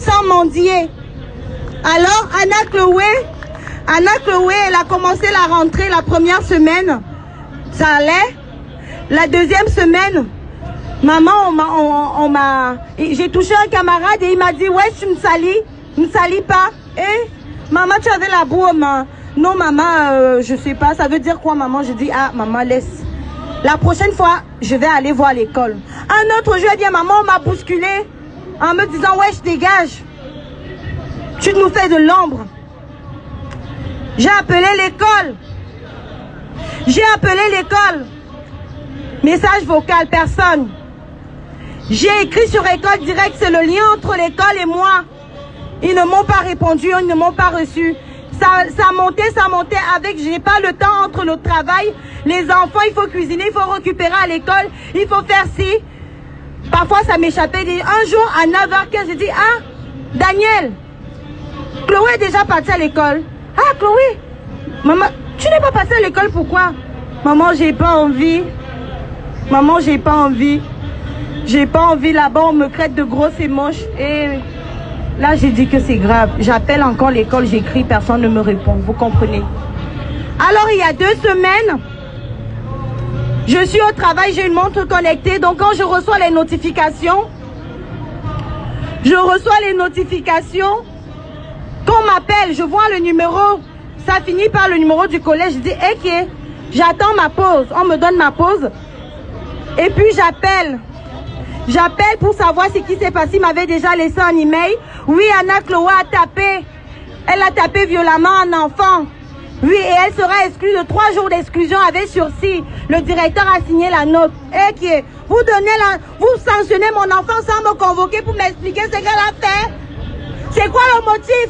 sans mendier. Alors, Anna Chloé, elle a commencé la rentrée la première semaine. Ça allait. La deuxième semaine, maman, j'ai touché un camarade et il m'a dit, ouais, tu me salis pas. Et maman, tu avais la boue, maman. Non, maman, je sais pas, ça veut dire quoi, maman? Je dis, ah, maman, laisse. La prochaine fois, je vais aller voir l'école. Un autre jour, elle dit, maman, on m'a bousculé en me disant, ouais, je dégage. Tu nous fais de l'ombre. J'ai appelé l'école. Message vocal, personne. J'ai écrit sur école direct, c'est le lien entre l'école et moi. Ils ne m'ont pas répondu, ils ne m'ont pas reçu. Ça montait avec, j'ai pas le temps entre le travail, les enfants, il faut cuisiner, il faut récupérer à l'école, il faut faire ci. Parfois ça m'échappait. Un jour à 9h15, j'ai dit, ah, Daniel, Chloé est déjà partie à l'école. Ah, Chloé, maman, tu n'es pas partie à l'école, pourquoi? Maman, j'ai pas envie. Maman, j'ai pas envie. J'ai pas envie, là-bas, on me traite de grosse et moche. Et là, j'ai dit que c'est grave. J'appelle encore l'école, j'écris, personne ne me répond. Vous comprenez? Alors, il y a 2 semaines, je suis au travail, j'ai une montre connectée. Donc, quand je reçois les notifications, qu'on m'appelle, je vois le numéro. Ça finit par le numéro du collège. Je dis, ok, j'attends ma pause. On me donne ma pause. Et puis, j'appelle pour savoir ce qui s'est passé. Il m'avait déjà laissé un email. Oui, Anna Chloé a tapé. Elle a tapé violemment un enfant. Oui, et elle sera exclue de 3 jours d'exclusion avec sursis. Le directeur a signé la note. Et vous sanctionnez mon enfant sans me convoquer pour m'expliquer ce qu'elle a fait. C'est quoi le motif?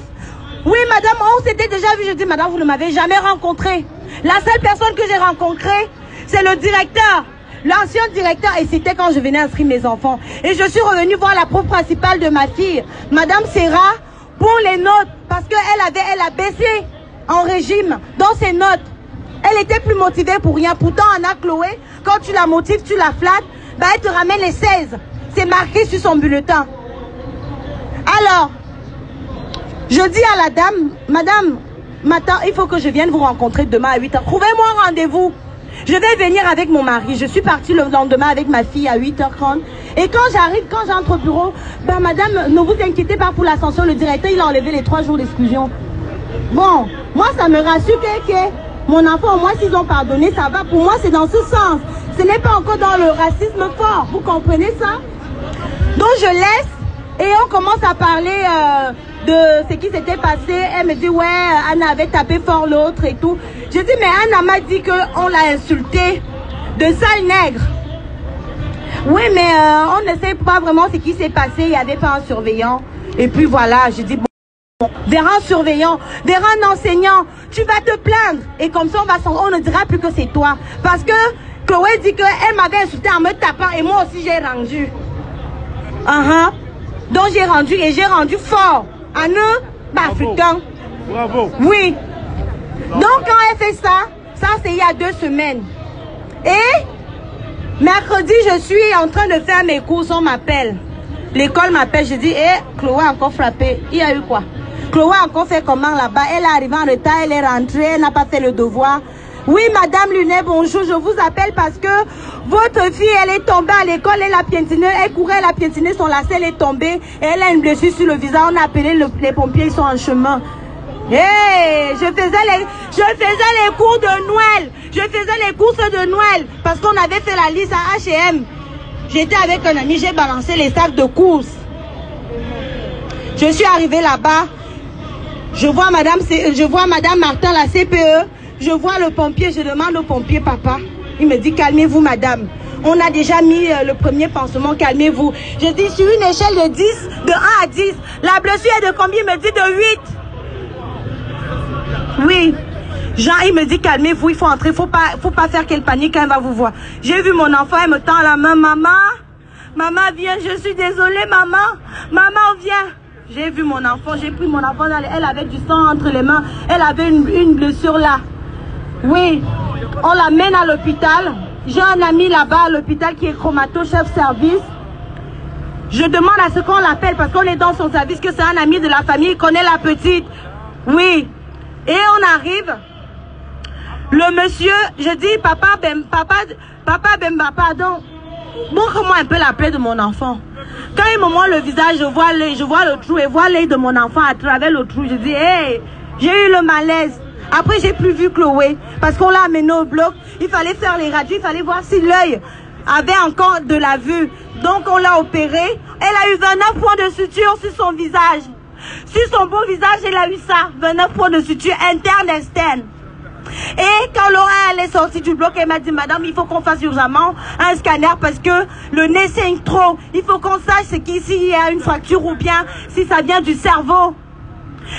Oui, madame, on s'était déjà vu. Je dis, madame, vous ne m'avez jamais rencontré. La seule personne que j'ai rencontrée, c'est le directeur. L'ancien directeur, et c'était quand je venais inscrire mes enfants. Et je suis revenue voir la prof principale de ma fille, madame Serra, pour les notes. Parce qu'elle a baissé en régime dans ses notes. Elle était plus motivée pour rien. Pourtant, Anna Chloé, quand tu la motives, tu la flattes, bah, elle te ramène les 16. C'est marqué sur son bulletin. Alors, je dis à la dame, madame, il faut que je vienne vous rencontrer demain à 8h. Trouvez-moi un rendez-vous. Je vais venir avec mon mari. Je suis partie le lendemain avec ma fille à 8h30. Et quand j'entre au bureau, ben madame, ne vous inquiétez pas pour l'ascension. Le directeur, il a enlevé les 3 jours d'exclusion. Bon, moi, ça me rassure que mon enfant, au moins, s'ils ont pardonné, ça va. Pour moi, c'est dans ce sens. Ce n'est pas encore dans le racisme fort. Vous comprenez ça? Donc, je laisse et on commence à parler de ce qui s'était passé. Elle me dit, ouais, Anna avait tapé fort l'autre et tout. Je dis, mais Anna m'a dit qu'on l'a insulté de sale nègre. Oui, mais on ne sait pas vraiment ce qui s'est passé. Il n'y avait pas un surveillant. Et puis voilà, je dis, bon, vers un surveillant, vers un enseignant, tu vas te plaindre. Et comme ça, on ne dira plus que c'est toi. Parce que Chloé dit qu'elle m'avait insulté en me tapant et moi aussi j'ai rendu. Donc j'ai rendu et j'ai rendu fort. En un africain. Bravo. Oui. Donc quand elle fait ça c'est il y a 2 semaines. Et mercredi, je suis en train de faire mes courses, on m'appelle. L'école m'appelle, je dis, Chloé a encore frappé. Il y a eu quoi? Chloé a encore fait comment là-bas? Elle est arrivée en retard, elle est rentrée, elle n'a pas fait le devoir. Oui, madame Lunet, bonjour, je vous appelle parce que votre fille, elle est tombée à l'école, elle a piétiné, elle courait, elle a piétiné son lacet, elle est tombée, et elle a une blessure sur le visage, on a appelé les pompiers, ils sont en chemin. Je faisais les cours de Noël, je faisais les courses de Noël, parce qu'on avait fait la liste à H&M. J'étais avec un ami, j'ai balancé les sacs de courses. Je suis arrivée là-bas, je vois madame Martin, la CPE, je vois le pompier, je demande au pompier, papa, il me dit, calmez-vous madame. On a déjà mis le premier pansement, calmez-vous. Je dis, sur une échelle de 10, de 1 à 10, la blessure est de combien? Il me dit de 8. Oui. Jean, il me dit, calmez-vous, il faut entrer, faut pas faire qu'elle panique quand elle va vous voir. J'ai vu mon enfant, elle me tend la main, maman, viens, je suis désolée, maman, viens. J'ai vu mon enfant, j'ai pris mon enfant, elle avait du sang entre les mains, elle avait une blessure là. Oui, on l'amène à l'hôpital. J'ai un ami là-bas à l'hôpital qui est chromato, chef service. Je demande à ce qu'on l'appelle parce qu'on est dans son service, que c'est un ami de la famille, il connaît la petite. Oui. Et on arrive. Le monsieur, je dis, papa, pardon. Montre-moi un peu la plaie de mon enfant. Quand il me montre le visage, je vois le trou et vois l'œil de mon enfant à travers le trou. Je dis, hey, j'ai eu le malaise. Après, j'ai plus vu Chloé parce qu'on l'a amené au bloc. Il fallait faire les radios, il fallait voir si l'œil avait encore de la vue. Donc, on l'a opérée. Elle a eu 29 points de suture sur son visage. Sur son beau visage, elle a eu ça. 29 points de suture interne, externe. Et quand Laura elle est sortie du bloc, elle m'a dit, madame, il faut qu'on fasse urgemment un scanner parce que le nez saigne trop. Il faut qu'on sache s'il y a une fracture ou bien si ça vient du cerveau.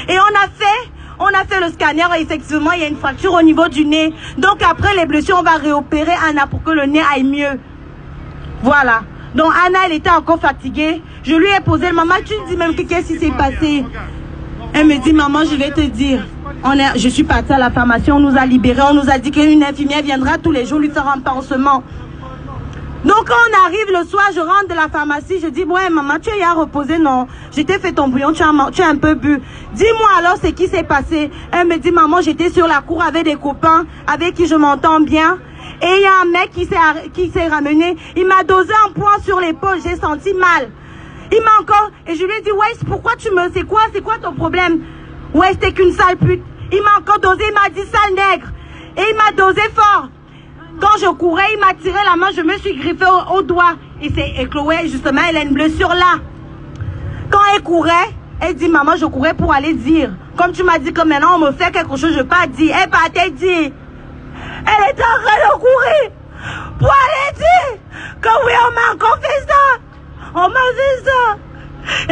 Et on a fait le scanner et effectivement, il y a une fracture au niveau du nez. Donc après les blessures, on va réopérer Anna pour que le nez aille mieux. Voilà. Donc Anna, elle était encore fatiguée. Je lui ai posé, maman, tu me dis même qu'est-ce qui s'est passé? Elle me dit, maman, je vais te dire. Je suis partie à la pharmacie, on nous a libérés, on nous a dit qu'une infirmière viendra tous les jours lui faire un pansement. Donc quand on arrive le soir, je rentre de la pharmacie, je dis, ouais maman, tu es à reposer? Non, j'étais fait ton bouillon, tu as un peu bu. Dis-moi alors ce qui s'est passé. Elle me dit, maman, j'étais sur la cour avec des copains avec qui je m'entends bien. Et il y a un mec qui s'est ramené, il m'a dosé un poing sur l'épaule, j'ai senti mal. Il m'a encore, et je lui ai dit, ouais, pourquoi c'est quoi ton problème? Ouais, c'était qu'une sale pute. Il m'a encore dosé, il m'a dit sale nègre. Et il m'a dosé fort. Quand je courais, il m'a tiré la main, je me suis griffée au doigt. Et Chloé, justement, elle a une blessure là. Quand elle courait, elle dit, maman, je courais pour aller dire. Comme tu m'as dit que maintenant on me fait quelque chose, je ne vais pas dire. Elle partait dire. Elle était en train de courir pour aller dire que oui, on m'a encore fait ça. On m'a fait ça.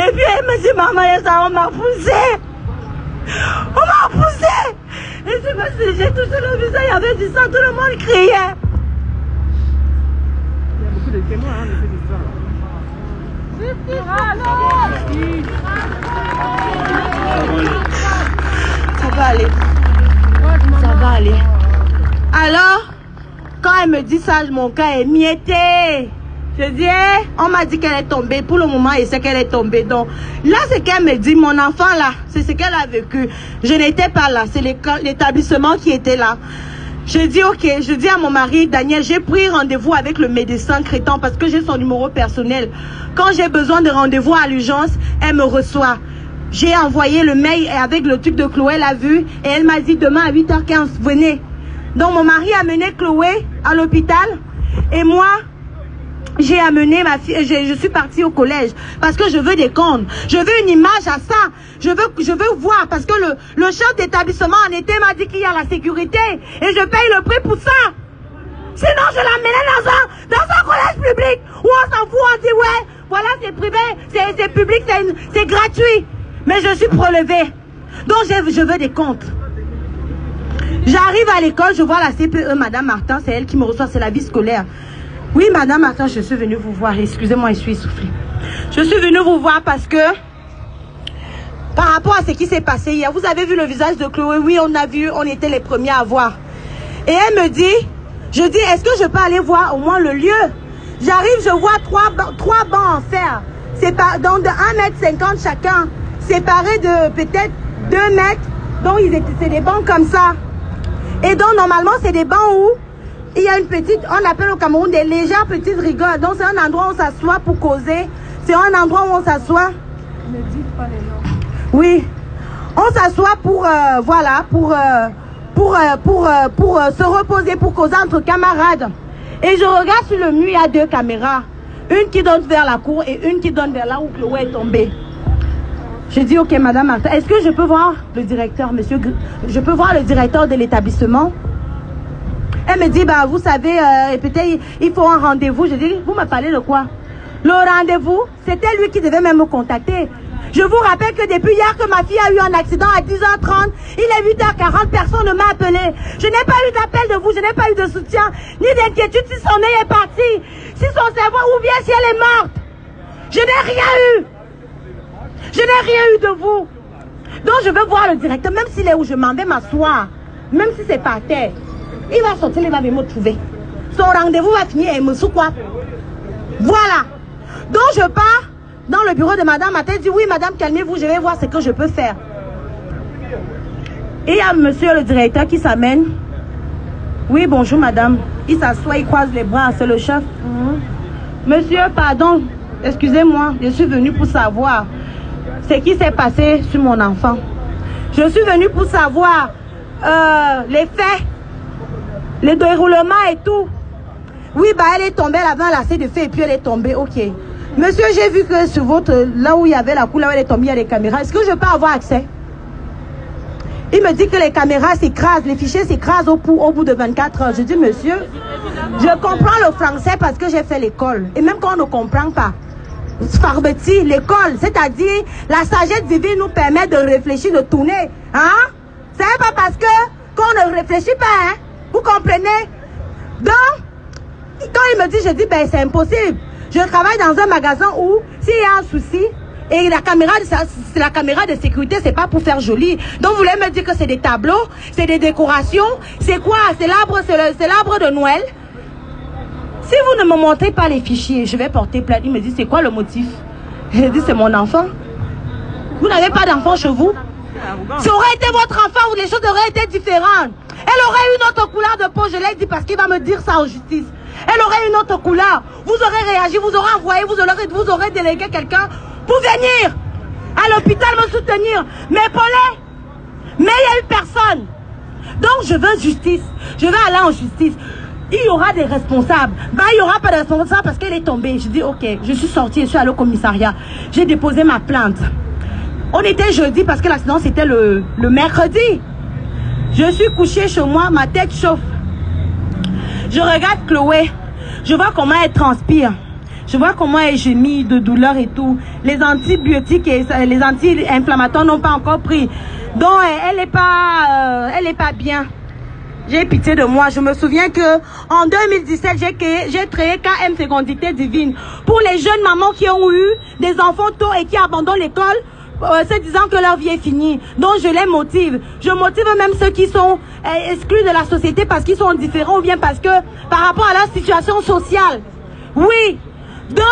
Et puis elle me dit, maman, on m'a poussé. On m'a poussé. Et j'ai touché le visage, il y avait du sang, tout le monde criait. Il y a beaucoup de témoins de cette histoire. Ça va aller. Ça va aller. Alors, quand elle me dit ça, mon cœur est mietté. Je dis, on m'a dit qu'elle est tombée. Pour le moment, elle sait qu'elle est tombée. Donc, là, ce qu'elle me dit, mon enfant, là, c'est ce qu'elle a vécu. Je n'étais pas là. C'est l'établissement qui était là. Je dis, ok. Je dis à mon mari, Daniel, j'ai pris rendez-vous avec le médecin traitant parce que j'ai son numéro personnel. Quand j'ai besoin de rendez-vous à l'urgence, elle me reçoit. J'ai envoyé le mail avec le truc de Chloé, elle a vu. Et elle m'a dit, demain à 8h15, venez. Donc, mon mari a mené Chloé à l'hôpital. Et moi, j'ai amené ma fille, je suis partie au collège parce que je veux des comptes. Je veux une image à ça. Je veux voir parce que le chef d'établissement en été m'a dit qu'il y a la sécurité et je paye le prix pour ça. Sinon, je l'amène dans un collège public où on s'en fout, on dit ouais, voilà, c'est privé, c'est public, c'est gratuit. Mais je suis prélevée. Donc, je veux des comptes. J'arrive à l'école, je vois la CPE, Madame Martin, c'est elle qui me reçoit, c'est la vie scolaire. Oui, Madame Martin, je suis venue vous voir. Excusez-moi, je suis essoufflée. Je suis venue vous voir parce que, par rapport à ce qui s'est passé hier, vous avez vu le visage de Chloé. Oui, on a vu, on était les premiers à voir. Et elle me dit, je dis, est-ce que je peux aller voir au moins le lieu? J'arrive, je vois trois bancs en fer. C'est donc de 1,50 m chacun, séparés de peut-être 2 mètres. Donc, c'est des bancs comme ça. Et donc, normalement, c'est des bancs où il y a une petite, on appelle au Cameroun des légères petites rigoles. Donc, c'est un endroit où on s'assoit pour causer. C'est un endroit où on s'assoit. Ne dites pas les noms. Oui. On s'assoit pour, voilà, pour se reposer, pour causer entre camarades. Et je regarde sur le mur, il y a 2 caméras. Une qui donne vers la cour et une qui donne vers là où Chloé est tombée. Je dis, ok, Madame Martin, est-ce que je peux voir le directeur, monsieur? Je peux voir le directeur de l'établissement? Elle me dit, bah, vous savez, peut-être il faut un rendez-vous. Je dis, vous me parlez de quoi? Le rendez-vous, c'était lui qui devait même me contacter. Je vous rappelle que depuis hier que ma fille a eu un accident à 10h30, il est 8h40, personne ne m'a appelé. Je n'ai pas eu d'appel de vous, je n'ai pas eu de soutien, ni d'inquiétude si son œil est parti, si son cerveau ou bien si elle est morte. Je n'ai rien eu. Je n'ai rien eu de vous. Donc je veux voir le directeur, même s'il est où je m'en vais m'asseoir, même si c'est par terre. Il va sortir, il va me trouver. Son rendez-vous va finir et me sous quoi. Voilà. Donc je pars dans le bureau de madame Maté, dit oui madame, calmez-vous, je vais voir ce que je peux faire. Et il y a monsieur le directeur qui s'amène. Oui, bonjour madame. Il s'assoit, il croise les bras, c'est le chef. Monsieur, pardon, excusez-moi, je suis venu pour savoir ce qui s'est passé sur mon enfant. Je suis venu pour savoir les faits, le déroulement et tout. Oui, bah elle est tombée, elle avait un lacet de feu et puis elle est tombée, ok. Monsieur, j'ai vu que sur votre, là où il y avait la couleur où elle est tombée, il y a des caméras. Est-ce que je peux avoir accès? Il me dit que les caméras s'écrasent, les fichiers s'écrasent au bout de 24 heures. Je dis, monsieur, je comprends le français parce que j'ai fait l'école. Et même quand on ne comprend pas, Farbeti, l'école, c'est-à-dire la sagesse divine nous permet de réfléchir, de tourner. Hein? C'est pas parce que qu'on ne réfléchit pas, hein? Vous comprenez? Donc, quand il me dit, je dis, ben c'est impossible. Je travaille dans un magasin où, s'il y a un souci, et la caméra de sécurité, c'est pas pour faire joli. Donc, vous voulez me dire que c'est des tableaux, c'est des décorations, c'est quoi? C'est l'arbre de Noël. Si vous ne me montrez pas les fichiers, je vais porter plainte. Il me dit, c'est quoi le motif? Je dis, c'est mon enfant. Vous n'avez pas d'enfant chez vous? Ça aurait été votre enfant ou les choses auraient été différentes. Elle aurait eu une autre couleur de peau, je l'ai dit, parce qu'il va me dire ça en justice. Elle aurait une autre couleur. Vous aurez réagi, vous aurez envoyé, vous aurez délégué quelqu'un pour venir à l'hôpital me soutenir, m'épauler. Mais il n'y a eu personne. Donc je veux justice. Je vais aller en justice. Il y aura des responsables. Ben, il n'y aura pas de responsables parce qu'elle est tombée. Je dis ok, je suis sortie, je suis allée au commissariat. J'ai déposé ma plainte. On était jeudi parce que l'accident c'était le mercredi. Je suis couchée chez moi, ma tête chauffe. Je regarde Chloé. Je vois comment elle transpire. Je vois comment elle gémit de douleur et tout. Les antibiotiques et les anti-inflammatoires n'ont pas encore pris. Donc elle n'est pas bien. J'ai pitié de moi. Je me souviens que en 2017, j'ai créé KM Fécondité Divine pour les jeunes mamans qui ont eu des enfants tôt et qui abandonnent l'école, se disant que leur vie est finie. Donc je les motive. Je motive même ceux qui sont exclus de la société parce qu'ils sont différents ou bien parce que par rapport à leur situation sociale. Oui. Donc,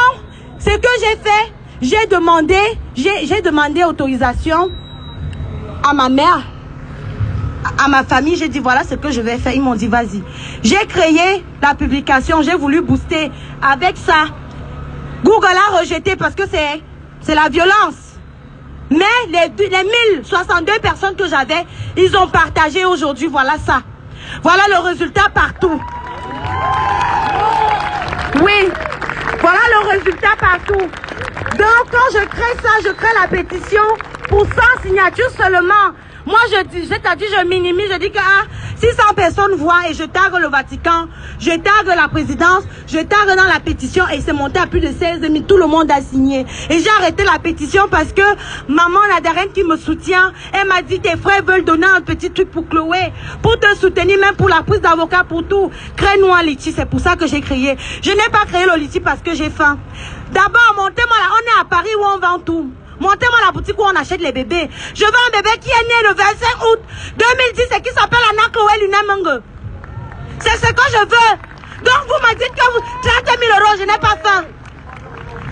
ce que j'ai fait, j'ai demandé autorisation à ma mère, à ma famille. J'ai dit voilà ce que je vais faire. Ils m'ont dit vas-y. J'ai créé la publication, j'ai voulu booster avec ça. Google a rejeté parce que c'est la violence. Mais les 1062 personnes que j'avais, ils ont partagé aujourd'hui. Voilà ça. Voilà le résultat partout. Oui. Voilà le résultat partout. Donc quand je crée ça, je crée la pétition pour 100 signatures seulement. Moi je minimise, je dis que 600 personnes voient et je tague le Vatican, je tague la présidence, je tague dans la pétition et c'est monté à plus de 16 000, tout le monde a signé. Et j'ai arrêté la pétition parce que maman Nadarène qui me soutient, elle m'a dit tes frères veulent donner un petit truc pour Chloé, pour te soutenir même pour la prise d'avocat, pour tout. Crée-nous un litchi, c'est pour ça que j'ai créé. Je n'ai pas créé le litchi parce que j'ai faim. D'abord, montez-moi là, on est à Paris où on vend tout. Montez-moi la boutique où on achète les bébés. Je veux un bébé qui est né le 25 août 2010 et qui s'appelle Anna Chloé Lunemangue. C'est ce que je veux. Donc vous me dites que 30 000 €, je n'ai pas faim.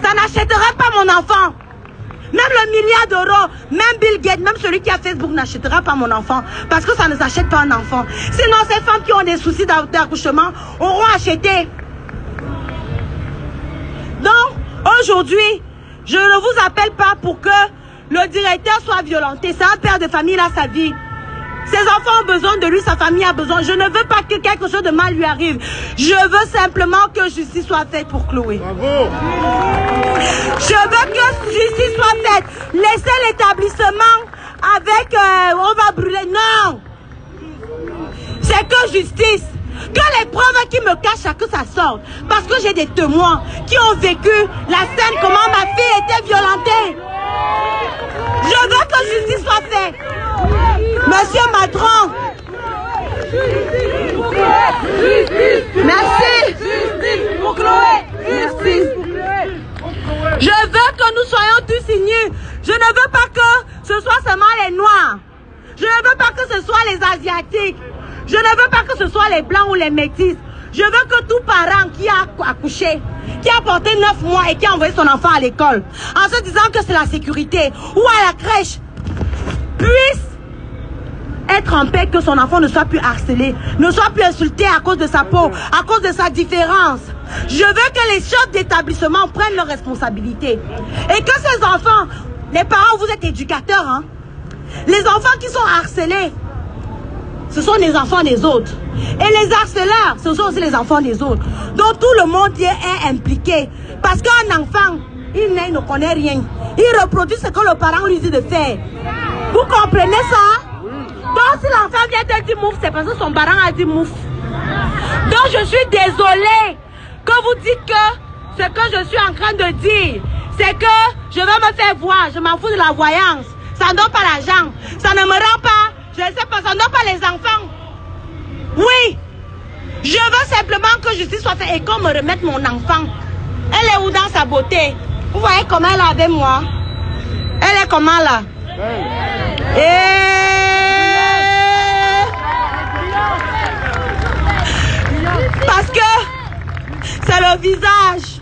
Ça n'achètera pas mon enfant. Même le milliard d'euros, même Bill Gates, même celui qui a Facebook n'achètera pas mon enfant. Parce que ça ne s'achète pas un enfant. Sinon ces femmes qui ont des soucis d'accouchement auront acheté. Donc aujourd'hui, je ne vous appelle pas pour que le directeur soit violenté. C'est un père de famille, il a sa vie. Ses enfants ont besoin de lui, sa famille a besoin. Je ne veux pas que quelque chose de mal lui arrive. Je veux simplement que justice soit faite pour Chloé. Bravo. Je veux que justice soit faite. Laissez l'établissement avec... on va brûler. Non. C'est que justice. Que les preuves qui me cachent, que ça sorte. Parce que j'ai des témoins qui ont vécu la scène, comment ma fille était violentée. Je veux que justice soit faite. Monsieur Matron. Merci. Merci. Je veux que nous soyons tous unis. Je ne veux pas que ce soit seulement les Noirs. Je ne veux pas que ce soit les Asiatiques. Je ne veux pas que ce soit les Blancs ou les Métis. Je veux que tout parent qui a accouché, qui a porté 9 mois et qui a envoyé son enfant à l'école, en se disant que c'est la sécurité, ou à la crèche, puisse être en paix, que son enfant ne soit plus harcelé, ne soit plus insulté à cause de sa peau, à cause de sa différence. Je veux que les chefs d'établissement prennent leurs responsabilités. Et que ces enfants, les parents, vous êtes éducateurs, hein? Les enfants qui sont harcelés, ce sont les enfants des autres. Et les harceleurs, ce sont aussi les enfants des autres. Donc tout le monde est impliqué. Parce qu'un enfant, il ne connaît rien. Il reproduit ce que le parent lui dit de faire. Vous comprenez ça? Donc si l'enfant vient te dire mouf, c'est parce que son parent a dit mouf. Donc je suis désolée que vous dites que ce que je suis en train de dire, c'est que je vais me faire voir, je m'en fous de la voyance. Ça ne donne pas l'argent, ça ne me rend pas, je ne sais pas, ça ne donne pas les enfants. Oui, je veux simplement que justice soit faite et qu'on me remette mon enfant. Elle est où dans sa beauté? Vous voyez comment elle est avec moi? Elle est comment là? Parce que c'est le visage.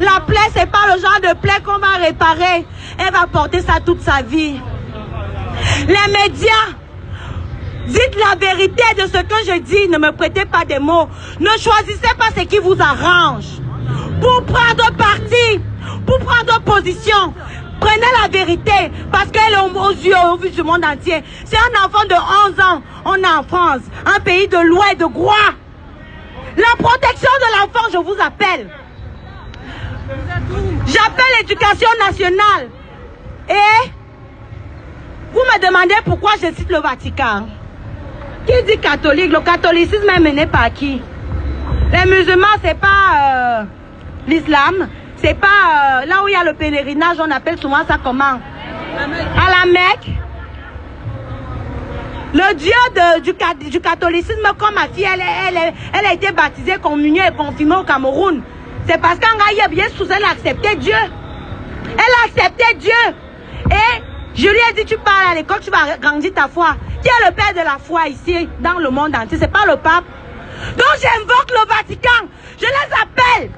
La plaie, c'est pas le genre de plaie qu'on va réparer. Elle va porter ça toute sa vie. Les médias, dites la vérité de ce que je dis. Ne me prêtez pas des mots. Ne choisissez pas ce qui vous arrange. Pour prendre parti, pour prendre position, prenez la vérité. Parce qu'elle est aux yeux, au vu du monde entier. C'est un enfant de 11 ans. On est en France, un pays de loi et de droit. La protection de l'enfant, je vous appelle. J'appelle l'éducation nationale. Et vous me demandez pourquoi je cite le Vatican. Qui dit catholique? Le catholicisme est mené par qui? Les musulmans, c'est pas l'islam. C'est pas là où il y a le pèlerinage, on appelle souvent ça comment? À la Mecque. Le Dieu du catholicisme, comme ma fille, elle a été baptisée, communiée et confirmée au Cameroun. C'est parce qu'en bien sous elle a accepté Dieu. Elle a accepté Dieu. Et je lui ai dit, tu pars à l'école, tu vas grandir ta foi. Qui est le père de la foi ici, dans le monde entier? C'est pas le pape. Donc j'invoque le Vatican. Je les appelle.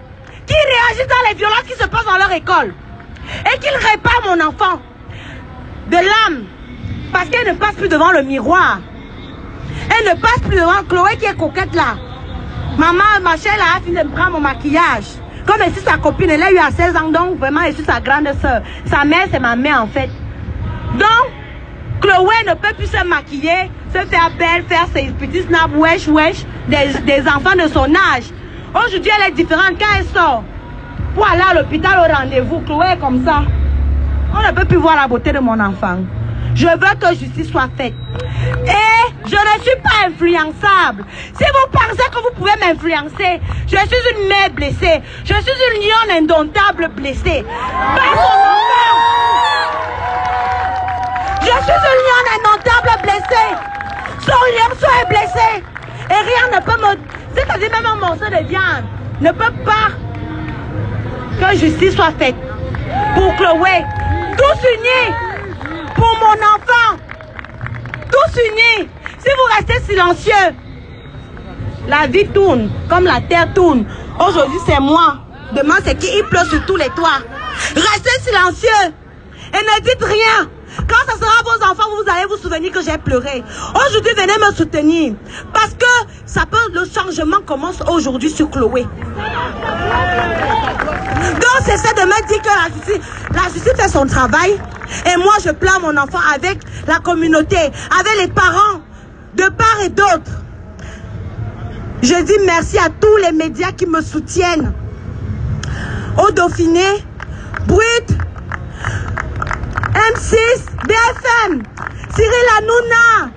Qui réagissent dans les violences qui se passent dans leur école. Et qu'ils réparent mon enfant de l'âme. Parce qu'elle ne passe plus devant le miroir. Elle ne passe plus devant Chloé qui est coquette là. Maman, ma chère, elle a fini de me prendre mon maquillage. Comme elle est sa copine, elle a eu à 16 ans, donc vraiment, elle est sa grande soeur. Sa mère, c'est ma mère en fait. Donc, Chloé ne peut plus se maquiller, se faire belle, faire ses petits snaps, wesh, des enfants de son âge. Aujourd'hui, elle est différente quand elle sort. Pour aller à l'hôpital au rendez-vous, Chloé est comme ça. On ne peut plus voir la beauté de mon enfant. Je veux que justice soit faite. Et je ne suis pas influençable. Si vous pensez que vous pouvez m'influencer, je suis une mère blessée. Je suis une lionne indomptable blessée. Pas son enfant. Je suis une lionne indomptable blessée. Son lionceau est blessé. Et rien ne peut me... C'est-à-dire même un morceau de viande ne peut pas que justice soit faite. Pour Chloé, tous unis. Pour mon enfant, tous unis. Si vous restez silencieux, la vie tourne comme la terre tourne. Aujourd'hui c'est moi, demain c'est qui? Il pleut sur tous les toits. Restez silencieux et ne dites rien. Quand ça sera vos enfants, vous allez vous souvenir que j'ai pleuré. Aujourd'hui, venez me soutenir. Parce que ça peut, le changement commence aujourd'hui sur Chloé. Donc c'est de me dire que la justice fait son travail. Et moi je plains mon enfant avec la communauté, avec les parents, de part et d'autre. Je dis merci à tous les médias qui me soutiennent. Au Dauphiné, Brut, M6, BFM, Cyril Hanouna,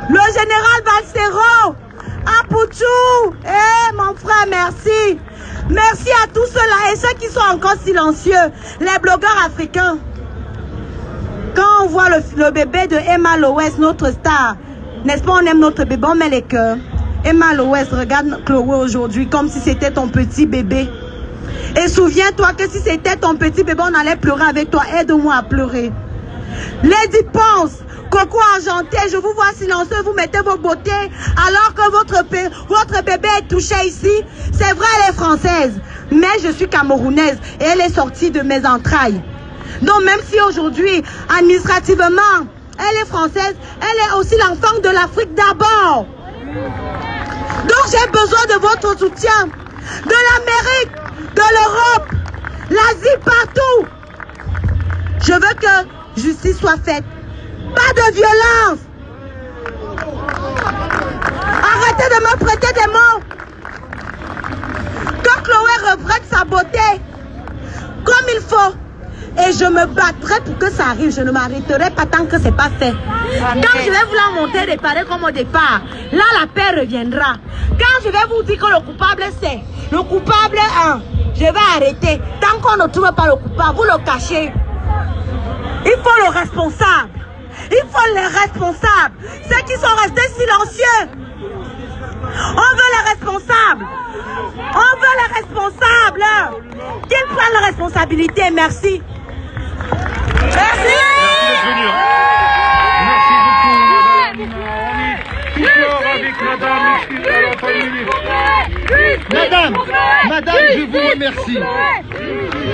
le général Valsero, Apouchou, mon frère, merci. Merci à tous ceux-là et ceux qui sont encore silencieux, les blogueurs africains. Quand on voit le bébé de Emma Loès, notre star, n'est-ce pas, on aime notre bébé, on met les cœurs. Emma Loès, regarde Chloé aujourd'hui comme si c'était ton petit bébé. Et souviens-toi que si c'était ton petit bébé, on allait pleurer avec toi. Aide-moi à pleurer. Lady Ponce, Coco Argenté, je vous vois silencieux, vous mettez vos beautés alors que votre bébé est touché ici. C'est vrai, elle est française, mais je suis camerounaise et elle est sortie de mes entrailles. Donc même si aujourd'hui, administrativement, elle est française, elle est aussi l'enfant de l'Afrique d'abord. Donc j'ai besoin de votre soutien, de l'Amérique, de l'Europe, l'Asie, partout. Je veux que justice soit faite. Pas de violence. Arrêtez de me prêter des mots. Quand Chloé regrette sa beauté, comme il faut, et je me battrai pour que ça arrive, je ne m'arrêterai pas tant que ce n'est pas fait. Quand je vais vouloir monter, réparer comme au départ, là la paix reviendra. Quand je vais vous dire que le coupable c'est, le coupable 1, je vais arrêter. Tant qu'on ne trouve pas le coupable, vous le cachez. Il faut le responsable. Il faut les responsables. Ceux qui sont restés silencieux. On veut les responsables. On veut les responsables. Qu'ils prennent la responsabilité. Merci. Merci. Madame, je vous remercie.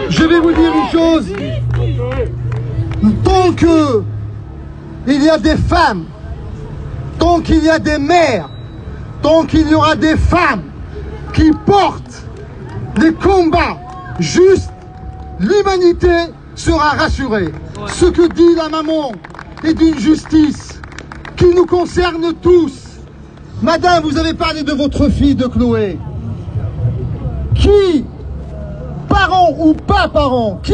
Je vais vous dire une chose. Tant que il y a des femmes, tant qu'il y a des mères, tant qu'il y aura des femmes qui portent des combats justes, l'humanité sera rassurée. Ce que dit la maman est d'une justice qui nous concerne tous. Madame, vous avez parlé de votre fille, de Chloé. Qui, parents ou pas parents, qui